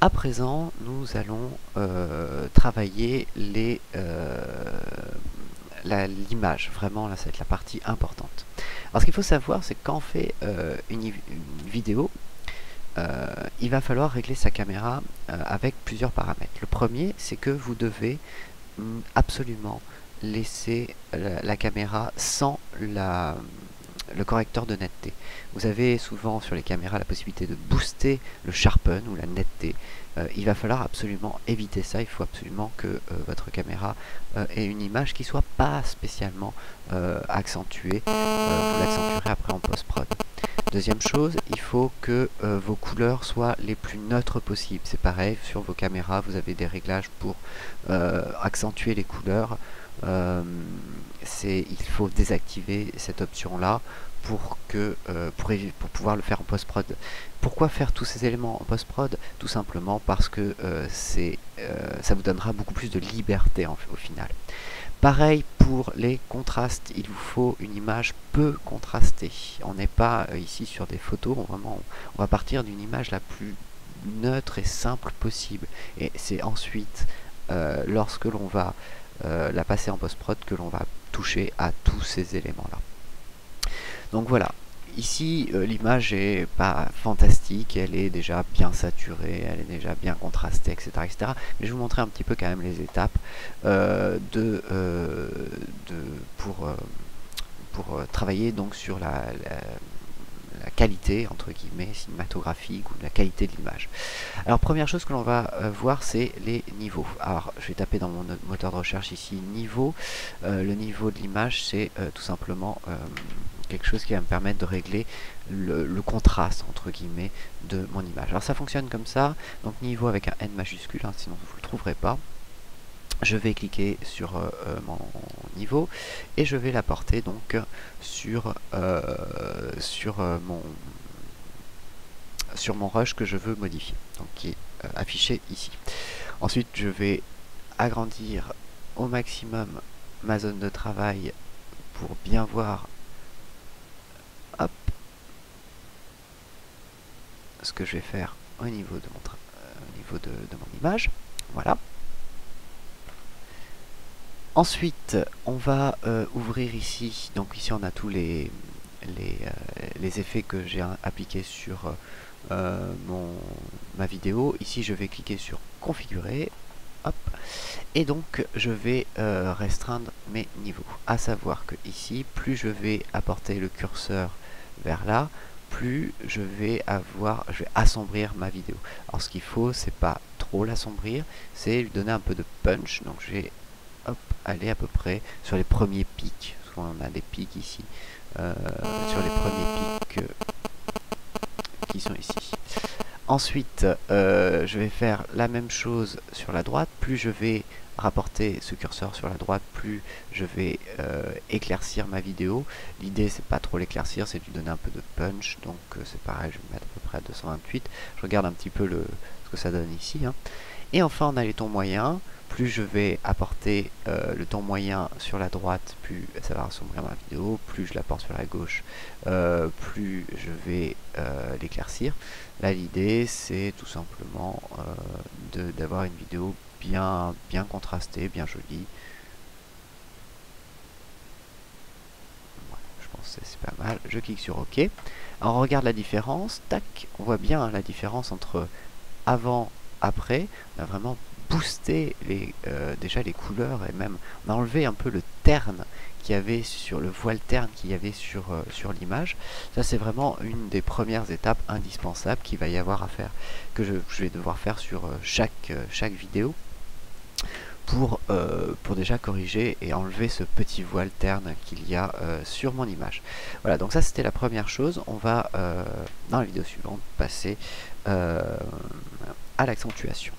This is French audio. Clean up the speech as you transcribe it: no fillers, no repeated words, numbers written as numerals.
À présent, nous allons travailler l'image. Vraiment, là, ça va être la partie importante. Alors, ce qu'il faut savoir, c'est que quand on fait une vidéo, il va falloir régler sa caméra avec plusieurs paramètres. Le premier, c'est que vous devez absolument laisser la caméra sans le correcteur de netteté. Vous avez souvent sur les caméras la possibilité de booster le sharpen ou la netteté. Il va falloir absolument éviter ça. Il faut absolument que votre caméra ait une image qui soit pas spécialement accentuée. Vous l'accentuerez après en post-prod. Deuxième chose, il faut que vos couleurs soient les plus neutres possibles. C'est pareil, sur vos caméras, vous avez des réglages pour accentuer les couleurs. Il faut désactiver cette option-là pour pouvoir le faire en post-prod. Pourquoi faire tous ces éléments en post-prod? Tout simplement parce que ça vous donnera beaucoup plus de liberté au final. Pareil pour les contrastes, il vous faut une image peu contrastée. On n'est pas ici sur des photos, on va partir d'une image la plus neutre et simple possible. Et c'est ensuite, lorsque l'on va la passer en post-prod, que l'on va toucher à tous ces éléments-là. Donc voilà. Ici, l'image est pas fantastique, elle est déjà bien saturée, elle est déjà bien contrastée, etc., etc. Mais je vais vous montrer un petit peu quand même les étapes pour travailler donc sur la qualité, entre guillemets, cinématographique ou la qualité de l'image. Alors première chose que l'on va voir, c'est les niveaux. Alors je vais taper dans mon moteur de recherche ici niveau. Le niveau de l'image, c'est tout simplement quelque chose qui va me permettre de régler le contraste, entre guillemets, de mon image. Alors ça fonctionne comme ça, donc niveau avec un N majuscule, hein, sinon vous ne le trouverez pas. Je vais cliquer sur mon niveau et je vais l'apporter donc sur mon rush que je veux modifier, donc qui est affiché ici. Ensuite, je vais agrandir au maximum ma zone de travail pour bien voir ce que je vais faire au niveau de mon image. Voilà. Ensuite, on va ouvrir ici. Donc ici, on a tous les effets que j'ai appliqués sur ma vidéo. Ici, je vais cliquer sur configurer. Hop. Et donc, je vais restreindre mes niveaux. À savoir que ici, plus je vais apporter le curseur vers là, plus je vais assombrir ma vidéo. Alors, ce qu'il faut, c'est pas trop l'assombrir, c'est lui donner un peu de punch. Donc, je vais aller à peu près sur les premiers pics, parce qu'on a des pics ici, sur les premiers pics qui sont ici. Ensuite, je vais faire la même chose sur la droite. Plus je vais rapporter ce curseur sur la droite, plus je vais éclaircir ma vidéo. L'idée, c'est pas trop l'éclaircir, c'est de lui donner un peu de punch. Donc c'est pareil, je vais mettre à peu près à 228. Je regarde un petit peu ce que ça donne ici, hein. Et enfin, on a les tons moyens. Plus je vais apporter le ton moyen sur la droite, plus ça va assombrir ma vidéo. Plus je l'apporte sur la gauche, plus je vais l'éclaircir. Là, l'idée, c'est tout simplement d'avoir une vidéo bien contrastée, bien jolie. Voilà, je pense que c'est pas mal. Je clique sur OK. Alors, on regarde la différence. Tac, on voit bien la différence entre avant, après. On a vraiment boosté déjà les couleurs et même on a enlevé un peu le terne qu'il y avait sur le voile terne qu'il y avait sur l'image. Ça, c'est vraiment une des premières étapes indispensables qu'il va y avoir à faire, que je vais devoir faire sur chaque vidéo pour déjà corriger et enlever ce petit voile terne qu'il y a sur mon image. Voilà, donc ça c'était la première chose. On va dans la vidéo suivante passer à l'accentuation.